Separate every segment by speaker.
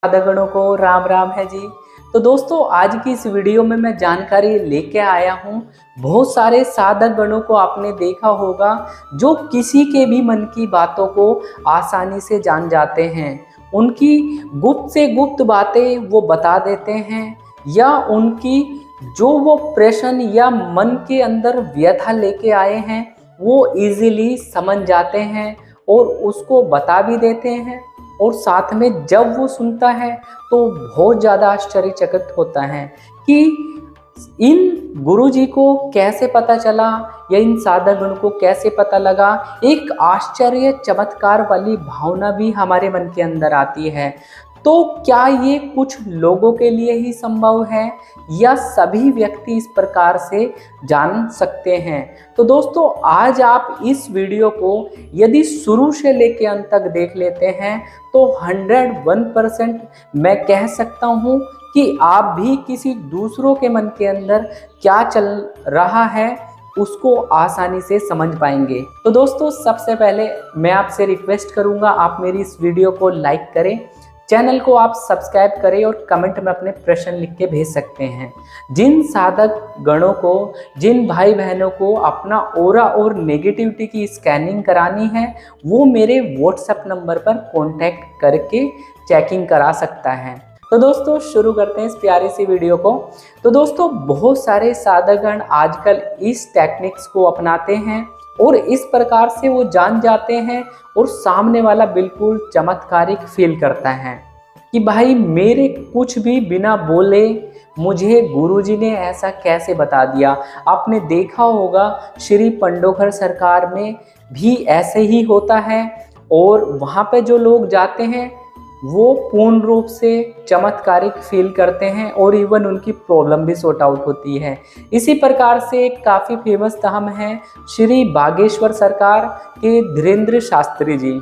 Speaker 1: साधकगणों को राम राम है जी। तो दोस्तों आज की इस वीडियो में मैं जानकारी लेके आया हूँ। बहुत सारे साधक गणों को आपने देखा होगा जो किसी के भी मन की बातों को आसानी से जान जाते हैं। उनकी गुप्त से गुप्त बातें वो बता देते हैं, या उनकी जो वो प्रश्न या मन के अंदर व्यथा लेके आए हैं वो इजीली समझ जाते हैं और उसको बता भी देते हैं। और साथ में जब वो सुनता है तो बहुत ज़्यादा आश्चर्यचकित होता है कि इन गुरुजी को कैसे पता चला या इन साधक गण को कैसे पता लगा। एक आश्चर्य चमत्कार वाली भावना भी हमारे मन के अंदर आती है। तो क्या ये कुछ लोगों के लिए ही संभव है या सभी व्यक्ति इस प्रकार से जान सकते हैं? तो दोस्तों आज आप इस वीडियो को यदि शुरू से लेकर अंत तक देख लेते हैं तो 101% मैं कह सकता हूँ कि आप भी किसी दूसरों के मन के अंदर क्या चल रहा है उसको आसानी से समझ पाएंगे। तो दोस्तों सबसे पहले मैं आपसे रिक्वेस्ट करूंगा आप मेरी इस वीडियो को लाइक करें, चैनल को आप सब्सक्राइब करें और कमेंट में अपने प्रश्न लिख के भेज सकते हैं। जिन साधक गणों को, जिन भाई बहनों को अपना ऑरा और नेगेटिविटी की स्कैनिंग करानी है वो मेरे व्हाट्सएप नंबर पर कांटेक्ट करके चेकिंग करा सकता है। तो दोस्तों शुरू करते हैं इस प्यारी सी वीडियो को। तो दोस्तों बहुत सारे साधक गण आजकल इस टेक्निक्स को अपनाते हैं और इस प्रकार से वो जान जाते हैं और सामने वाला बिल्कुल चमत्कारिक फील करता है कि भाई मेरे कुछ भी बिना बोले मुझे गुरुजी ने ऐसा कैसे बता दिया। आपने देखा होगा श्री पंडोखर सरकार में भी ऐसे ही होता है और वहाँ पे जो लोग जाते हैं वो पूर्ण रूप से चमत्कारिक फील करते हैं और इवन उनकी प्रॉब्लम भी सॉर्ट आउट होती है। इसी प्रकार से एक काफ़ी फेमस धाम है श्री बागेश्वर सरकार के धीरेन्द्र शास्त्री जी।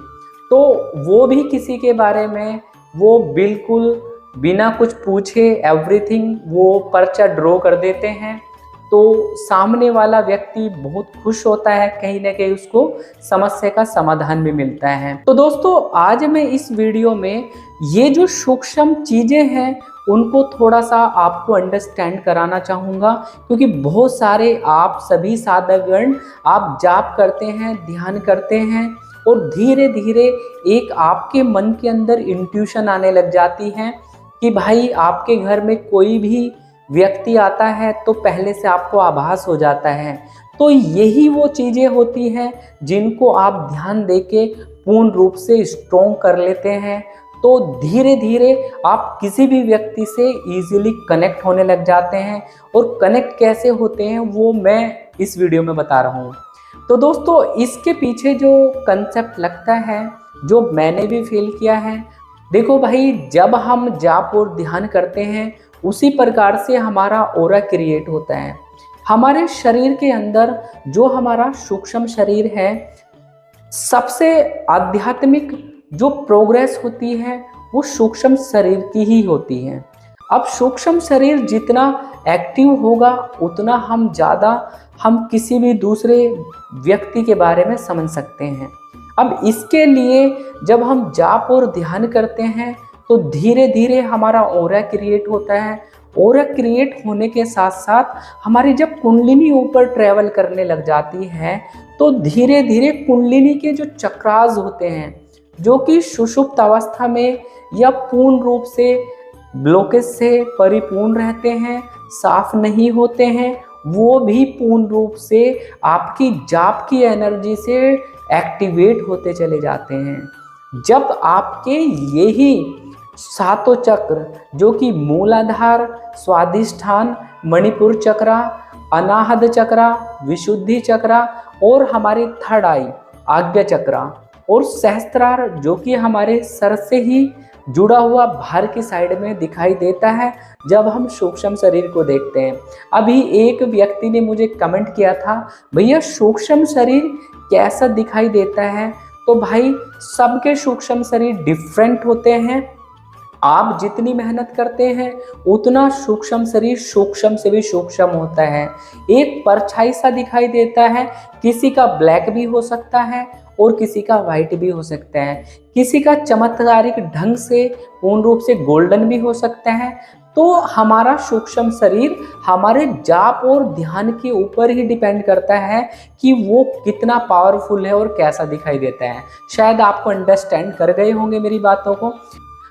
Speaker 1: तो वो भी किसी के बारे में वो बिल्कुल बिना कुछ पूछे एवरीथिंग वो पर्चा ड्रॉ कर देते हैं। तो सामने वाला व्यक्ति बहुत खुश होता है, कहीं ना कहीं उसको समस्या का समाधान भी मिलता है। तो दोस्तों आज मैं इस वीडियो में ये जो सूक्ष्म चीज़ें हैं उनको थोड़ा सा आपको अंडरस्टैंड कराना चाहूँगा, क्योंकि बहुत सारे आप सभी साधकगण आप जाप करते हैं, ध्यान करते हैं और धीरे धीरे एक आपके मन के अंदर इंट्यूशन आने लग जाती है कि भाई आपके घर में कोई भी व्यक्ति आता है तो पहले से आपको आभास हो जाता है। तो यही वो चीज़ें होती हैं जिनको आप ध्यान देके पूर्ण रूप से स्ट्रॉन्ग कर लेते हैं। तो धीरे धीरे आप किसी भी व्यक्ति से इजीली कनेक्ट होने लग जाते हैं और कनेक्ट कैसे होते हैं वो मैं इस वीडियो में बता रहा हूँ। तो दोस्तों इसके पीछे जो कंसेप्ट लगता है, जो मैंने भी फील किया है, देखो भाई जब हम जाप और ध्यान करते हैं उसी प्रकार से हमारा ऑरा क्रिएट होता है। हमारे शरीर के अंदर जो हमारा सूक्ष्म शरीर है, सबसे आध्यात्मिक जो प्रोग्रेस होती है वो सूक्ष्म शरीर की ही होती है। अब सूक्ष्म शरीर जितना एक्टिव होगा उतना हम किसी भी दूसरे व्यक्ति के बारे में समझ सकते हैं। अब इसके लिए जब हम जाप और ध्यान करते हैं तो धीरे धीरे हमारा ऑरा क्रिएट होता है। ऑरा क्रिएट होने के साथ साथ हमारी जब कुंडलिनी ऊपर ट्रेवल करने लग जाती है तो धीरे धीरे कुंडलिनी के जो चक्रास होते हैं जो कि सुषुप्त अवस्था में या पूर्ण रूप से ब्लॉकेज से परिपूर्ण रहते हैं, साफ नहीं होते हैं, वो भी पूर्ण रूप से आपकी जाप की एनर्जी से एक्टिवेट होते चले जाते हैं। जब आपके यही सातों चक्र जो कि मूलाधार, स्वादिष्ठान, मणिपुर चक्र, अनाहत चक्र, विशुद्धि चक्र और हमारे थर्ड आई आज्ञा चक्र और सहस्त्रार जो कि हमारे सर से ही जुड़ा हुआ बाहर की साइड में दिखाई देता है जब हम सूक्ष्म शरीर को देखते हैं। अभी एक व्यक्ति ने मुझे कमेंट किया था भैया सूक्ष्म शरीर कैसा दिखाई देता है? तो भाई सबके सूक्ष्म शरीर डिफरेंट होते हैं। आप जितनी मेहनत करते हैं उतना सूक्ष्म शरीर सूक्ष्म से भी सूक्ष्म होता है। एक परछाई सा दिखाई देता है, किसी का ब्लैक भी हो सकता है और किसी का वाइट भी हो सकता है, किसी का चमत्कारिक ढंग से पूर्ण रूप से गोल्डन भी हो सकता है। तो हमारा सूक्ष्म शरीर हमारे जाप और ध्यान के ऊपर ही डिपेंड करता है कि वो कितना पावरफुल है और कैसा दिखाई देता है। शायद आपको अंडरस्टैंड कर गए होंगे मेरी बातों को।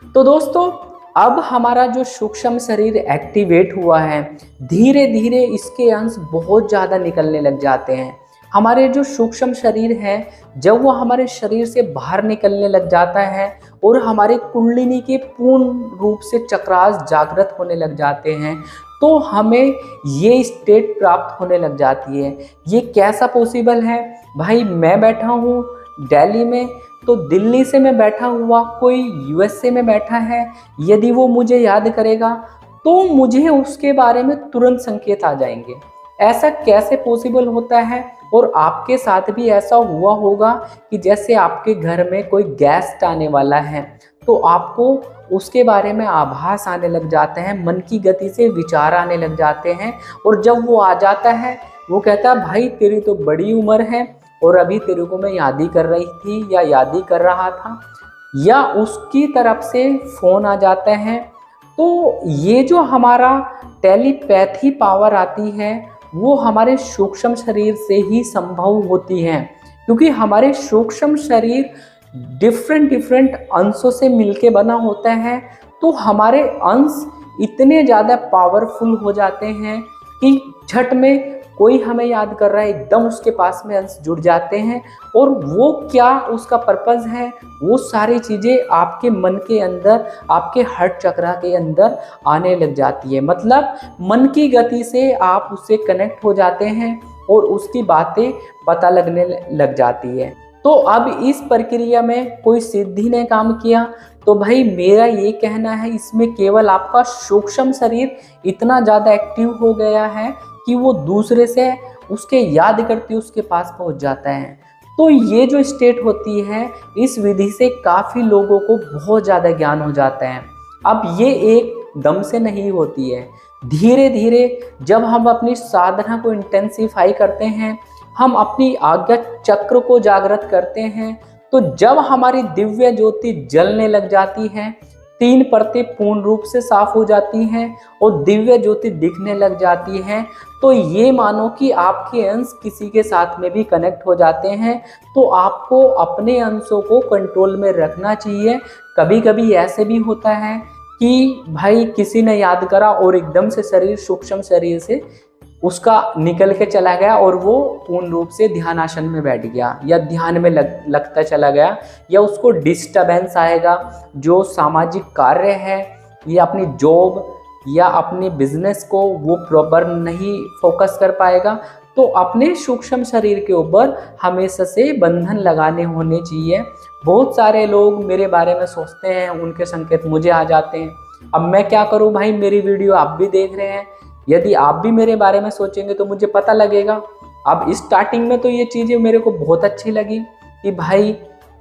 Speaker 1: तो दोस्तों, अब हमारा जो सूक्ष्म शरीर एक्टिवेट हुआ है, धीरे धीरे इसके अंश बहुत ज़्यादा निकलने लग जाते हैं। हमारे जो सूक्ष्म शरीर है, जब वो हमारे शरीर से बाहर निकलने लग जाता है और हमारे कुंडलिनी के पूर्ण रूप से चक्रास जागृत होने लग जाते हैं, तो हमें ये स्टेट प्राप्त होने लग जाती है। ये कैसा पॉसिबल है भाई? मैं बैठा हूँ दिल्ली में, तो दिल्ली से मैं बैठा हुआ कोई यूएसए में बैठा है, यदि वो मुझे याद करेगा तो मुझे उसके बारे में तुरंत संकेत आ जाएंगे। ऐसा कैसे पॉसिबल होता है? और आपके साथ भी ऐसा हुआ होगा कि जैसे आपके घर में कोई गेस्ट आने वाला है, तो आपको उसके बारे में आभास आने लग जाते हैं, मन की गति से विचार आने लग जाते हैं। और जब वो आ जाता है, वो कहता है भाई तेरी तो बड़ी उम्र है और अभी तेरे को मैं याद ही कर रही थी या याद ही कर रहा था, या उसकी तरफ से फ़ोन आ जाता है। तो ये जो हमारा टेलीपैथी पावर आती है, वो हमारे सूक्ष्म शरीर से ही संभव होती है, क्योंकि हमारे सूक्ष्म शरीर डिफरेंट अंशों से मिलके बना होता है। तो हमारे अंश इतने ज़्यादा पावरफुल हो जाते हैं कि झट में कोई हमें याद कर रहा है, एकदम उसके पास में अंश जुड़ जाते हैं। और वो क्या उसका पर्पज़ है, वो सारी चीज़ें आपके मन के अंदर, आपके हार्ट चक्रा के अंदर आने लग जाती है। मतलब मन की गति से आप उससे कनेक्ट हो जाते हैं और उसकी बातें पता लगने लग जाती है। तो अब इस प्रक्रिया में कोई सिद्धि ने काम किया, तो भाई मेरा ये कहना है, इसमें केवल आपका सूक्ष्म शरीर इतना ज़्यादा एक्टिव हो गया है कि वो दूसरे से उसके याद करते उसके पास पहुंच जाता है। तो ये जो स्टेट होती है, इस विधि से काफ़ी लोगों को बहुत ज़्यादा ज्ञान हो जाता है। अब ये एक दम से नहीं होती है, धीरे धीरे जब हम अपनी साधना को इंटेंसिफाई करते हैं, हम अपनी आज्ञा चक्र को जागृत करते हैं, तो जब हमारी दिव्य ज्योति जलने लग जाती है, 3 परतें पूर्ण रूप से साफ हो जाती हैं और दिव्य ज्योति दिखने लग जाती है, तो ये मानो कि आपके अंश किसी के साथ में भी कनेक्ट हो जाते हैं। तो आपको अपने अंशों को कंट्रोल में रखना चाहिए। कभी कभी ऐसे भी होता है कि भाई किसी ने याद करा और एकदम से शरीर, सूक्ष्म शरीर से उसका निकल के चला गया और वो पूर्ण रूप से ध्यान आसन में बैठ गया या ध्यान में लगता चला गया, या उसको डिस्टर्बेंस आएगा। जो सामाजिक कार्य है या अपनी जॉब या अपने बिजनेस को वो प्रॉपर नहीं फोकस कर पाएगा। तो अपने सूक्ष्म शरीर के ऊपर हमेशा से बंधन लगाने होने चाहिए। बहुत सारे लोग मेरे बारे में सोचते हैं, उनके संकेत मुझे आ जाते हैं। अब मैं क्या करूं भाई, मेरी वीडियो आप भी देख रहे हैं, यदि आप भी मेरे बारे में सोचेंगे तो मुझे पता लगेगा। अब स्टार्टिंग में तो ये चीज़ें मेरे को बहुत अच्छी लगी कि भाई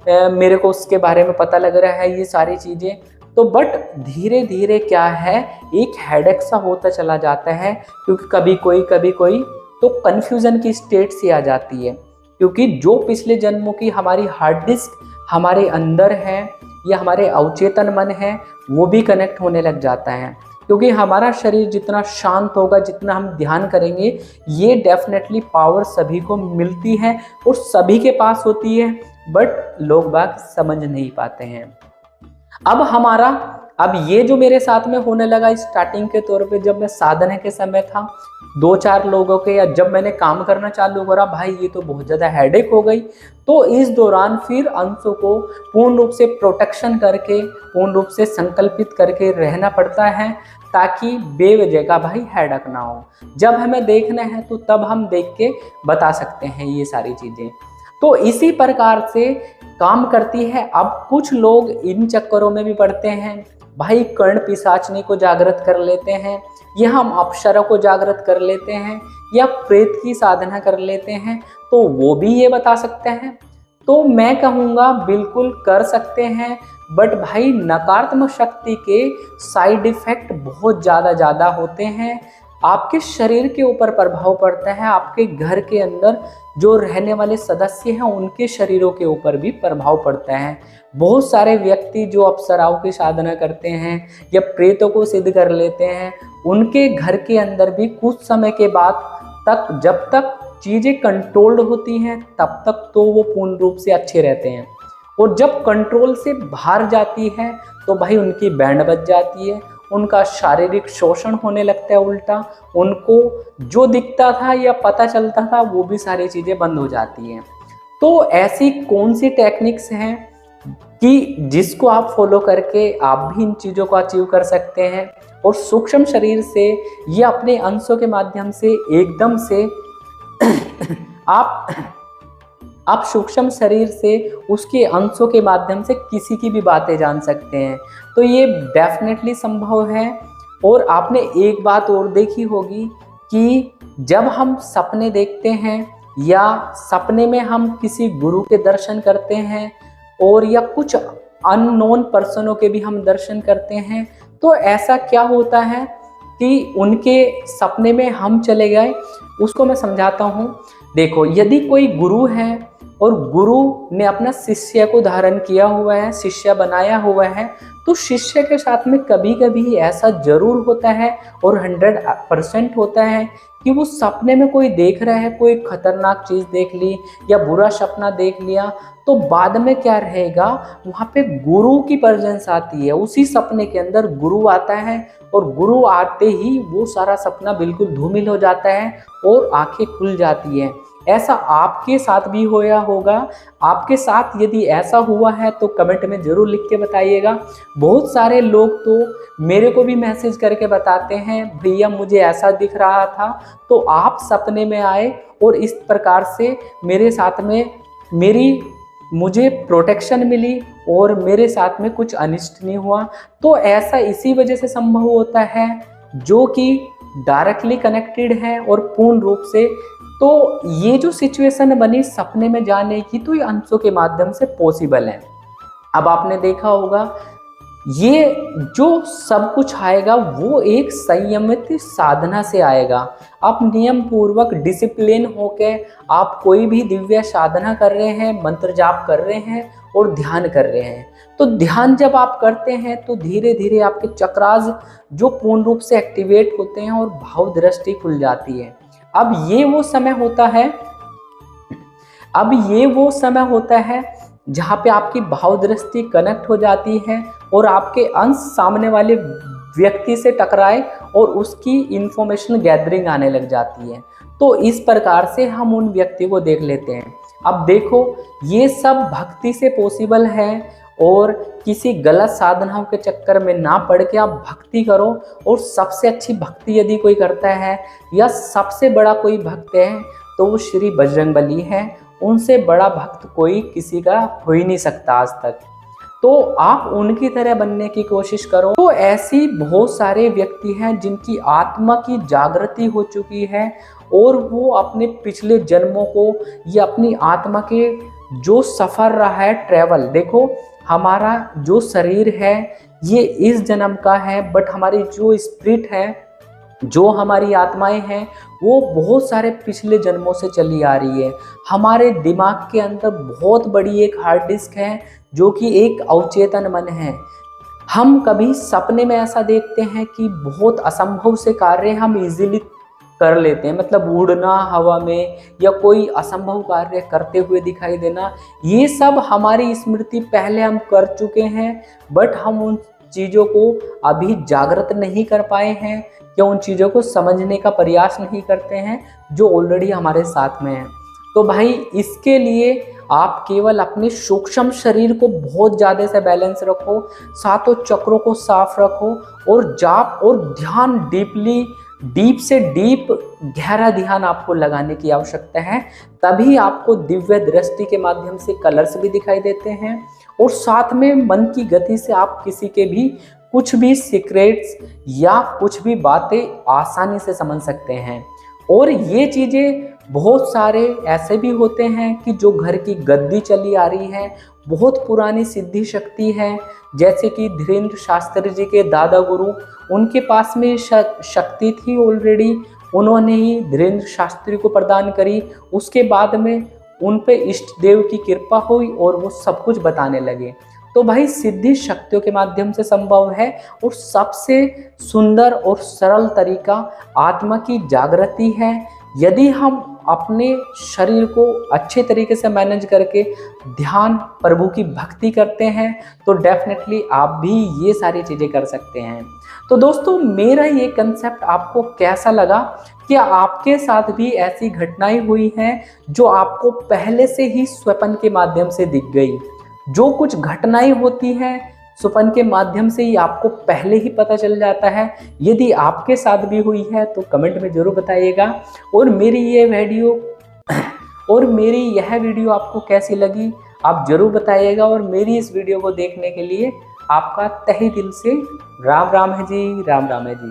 Speaker 1: मेरे को उसके बारे में पता लग रहा है ये सारी चीज़ें, तो बट धीरे धीरे क्या है, एक हेडेक सा होता चला जाता है, क्योंकि कभी कोई तो कन्फ्यूज़न की स्टेट सी आ जाती है, क्योंकि जो पिछले जन्मों की हमारी हार्ड डिस्क हमारे अंदर है या हमारे अवचेतन मन है, वो भी कनेक्ट होने लग जाता है। क्योंकि हमारा शरीर जितना शांत होगा, जितना हम ध्यान करेंगे, ये डेफिनेटली पावर सभी को मिलती है और सभी के पास होती है, बट लोग बाग समझ नहीं पाते हैं। अब ये जो मेरे साथ में होने लगा स्टार्टिंग के तौर पे, जब मैं साधना के समय था, 2-4 लोगों के, या जब मैंने काम करना चालू करा, भाई ये तो बहुत ज़्यादा हेडेक हो गई। तो इस दौरान फिर अंशों को पूर्ण रूप से प्रोटेक्शन करके, पूर्ण रूप से संकल्पित करके रहना पड़ता है, ताकि बेवजह का भाई हेडेक ना हो। जब हमें देखना है तो तब हम देख के बता सकते हैं ये सारी चीज़ें। तो इसी प्रकार से काम करती है। अब कुछ लोग इन चक्करों में भी पड़ते हैं, भाई कर्ण पिशाचनी को जागृत कर लेते हैं, या हम अप्सरा को जागृत कर लेते हैं, या प्रेत की साधना कर लेते हैं, तो वो भी ये बता सकते हैं। तो मैं कहूँगा बिल्कुल कर सकते हैं, बट भाई नकारात्मक शक्ति के साइड इफ़ेक्ट बहुत ज़्यादा होते हैं। आपके शरीर के ऊपर प्रभाव पड़ता है, आपके घर के अंदर जो रहने वाले सदस्य हैं उनके शरीरों के ऊपर भी प्रभाव पड़ता है। बहुत सारे व्यक्ति जो अप्सराओं की साधना करते हैं या प्रेतों को सिद्ध कर लेते हैं, उनके घर के अंदर भी कुछ समय के बाद तक, जब तक चीज़ें कंट्रोल्ड होती हैं तब तक तो वो पूर्ण रूप से अच्छे रहते हैं, और जब कंट्रोल से बाहर जाती है तो भाई उनकी बैंड बज जाती है, उनका शारीरिक शोषण होने लगता है, उल्टा उनको जो दिखता था या पता चलता था वो भी सारी चीज़ें बंद हो जाती हैं। तो ऐसी कौन सी टेक्निक्स हैं कि जिसको आप फॉलो करके आप भी इन चीज़ों को अचीव कर सकते हैं और सूक्ष्म शरीर से या अपने अंशों के माध्यम से एकदम से आप सूक्ष्म शरीर से उसके अंशों के माध्यम से किसी की भी बातें जान सकते हैं। तो ये डेफिनेटली संभव है। और आपने एक बात और देखी होगी कि जब हम सपने देखते हैं या सपने में हम किसी गुरु के दर्शन करते हैं और या कुछ अननोन पर्सनों के भी हम दर्शन करते हैं, तो ऐसा क्या होता है कि उनके सपने में हम चले गए। उसको मैं समझाता हूँ। देखो, यदि कोई गुरु है और गुरु ने अपना शिष्य को धारण किया हुआ है, शिष्य बनाया हुआ है, तो शिष्य के साथ में कभी कभी ऐसा जरूर होता है और 100% होता है कि वो सपने में कोई देख रहा है, कोई खतरनाक चीज़ देख ली या बुरा सपना देख लिया, तो बाद में क्या रहेगा, वहाँ पे गुरु की प्रेजेंस आती है। उसी सपने के अंदर गुरु आता है और गुरु आते ही वो सारा सपना बिल्कुल धूमिल हो जाता है और आंखें खुल जाती हैं। ऐसा आपके साथ भी होया होगा। आपके साथ यदि ऐसा हुआ है तो कमेंट में ज़रूर लिख के बताइएगा। बहुत सारे लोग तो मेरे को भी मैसेज करके बताते हैं, भैया मुझे ऐसा दिख रहा था, तो आप सपने में आए और इस प्रकार से मेरे साथ में मुझे प्रोटेक्शन मिली और मेरे साथ में कुछ अनिष्ट नहीं हुआ। तो ऐसा इसी वजह से संभव होता है जो कि डायरेक्टली कनेक्टेड है और पूर्ण रूप से। तो ये जो सिचुएशन बनी सपने में जाने की, तो ये अंशों के माध्यम से पॉसिबल है। अब आपने देखा होगा, ये जो सब कुछ आएगा वो एक संयमित साधना से आएगा। आप नियम पूर्वक डिसिप्लिन होके आप कोई भी दिव्य साधना कर रहे हैं, मंत्र जाप कर रहे हैं और ध्यान कर रहे हैं, तो ध्यान जब आप करते हैं तो धीरे धीरे आपके चक्रास जो पूर्ण रूप से एक्टिवेट होते हैं और भाव दृष्टि खुल जाती है। अब ये वो समय होता है जहाँ पे आपकी भाव दृष्टि कनेक्ट हो जाती है और आपके अंश सामने वाले व्यक्ति से टकराए और उसकी इंफॉर्मेशन गैदरिंग आने लग जाती है। तो इस प्रकार से हम उन व्यक्ति को देख लेते हैं। अब देखो, ये सब भक्ति से पॉसिबल है और किसी गलत साधनाओं के चक्कर में ना पड़ के आप भक्ति करो। और सबसे अच्छी भक्ति यदि कोई करता है या सबसे बड़ा कोई भक्त है तो वो श्री बजरंगबली है। उनसे बड़ा भक्त कोई किसी का हो ही नहीं सकता आज तक। तो आप उनकी तरह बनने की कोशिश करो। तो ऐसी बहुत सारे व्यक्ति हैं जिनकी आत्मा की जागृति हो चुकी है और वो अपने पिछले जन्मों को या अपनी आत्मा के जो सफ़र रहा है, ट्रैवल, देखो हमारा जो शरीर है ये इस जन्म का है, बट हमारी जो स्पिरिट है, जो हमारी आत्माएं हैं, वो बहुत सारे पिछले जन्मों से चली आ रही है। हमारे दिमाग के अंदर बहुत बड़ी एक हार्ड डिस्क है जो कि एक अवचेतन मन है। हम कभी सपने में ऐसा देखते हैं कि बहुत असंभव से कार्य हम इजीली कर लेते हैं, मतलब उड़ना हवा में या कोई असंभव कार्य करते हुए दिखाई देना, ये सब हमारी स्मृति पहले हम कर चुके हैं, बट हम उन चीज़ों को अभी जागृत नहीं कर पाए हैं या उन चीज़ों को समझने का प्रयास नहीं करते हैं जो ऑलरेडी हमारे साथ में है। तो भाई इसके लिए आप केवल अपने सूक्ष्म शरीर को बहुत ज़्यादा से बैलेंस रखो, सातों चक्रों को साफ रखो और जाप और ध्यान डीप से डीप गहरा ध्यान आपको लगाने की आवश्यकता है। तभी आपको दिव्य दृष्टि के माध्यम से कलर्स भी दिखाई देते हैं और साथ में मन की गति से आप किसी के भी कुछ भी सीक्रेट्स या कुछ भी बातें आसानी से समझ सकते हैं। और ये चीज़ें बहुत सारे ऐसे भी होते हैं कि जो घर की गद्दी चली आ रही है, बहुत पुरानी सिद्धि शक्ति है, जैसे कि धीरेन्द्र शास्त्री जी के दादा गुरु, उनके पास में शक्ति थी ऑलरेडी, उन्होंने ही धीरेन्द्र शास्त्री को प्रदान करी। उसके बाद में उन पे इष्ट देव की कृपा हुई और वो सब कुछ बताने लगे। तो भाई सिद्धि शक्तियों के माध्यम से संभव है, और सबसे सुंदर और सरल तरीका आत्मा की जागृति है। यदि हम अपने शरीर को अच्छे तरीके से मैनेज करके ध्यान, प्रभु की भक्ति करते हैं, तो डेफिनेटली आप भी ये सारी चीज़ें कर सकते हैं। तो दोस्तों, मेरा ये कंसेप्ट आपको कैसा लगा? क्या आपके साथ भी ऐसी घटनाएं हुई हैं जो आपको पहले से ही स्वप्न के माध्यम से दिख गई? जो कुछ घटनाएं होती हैं स्वप्न के माध्यम से ही आपको पहले ही पता चल जाता है। यदि आपके साथ भी हुई है तो कमेंट में ज़रूर बताइएगा। और मेरी यह वीडियो आपको कैसी लगी आप ज़रूर बताइएगा। और मेरी इस वीडियो को देखने के लिए आपका तहे दिल से राम राम है जी, राम राम है जी।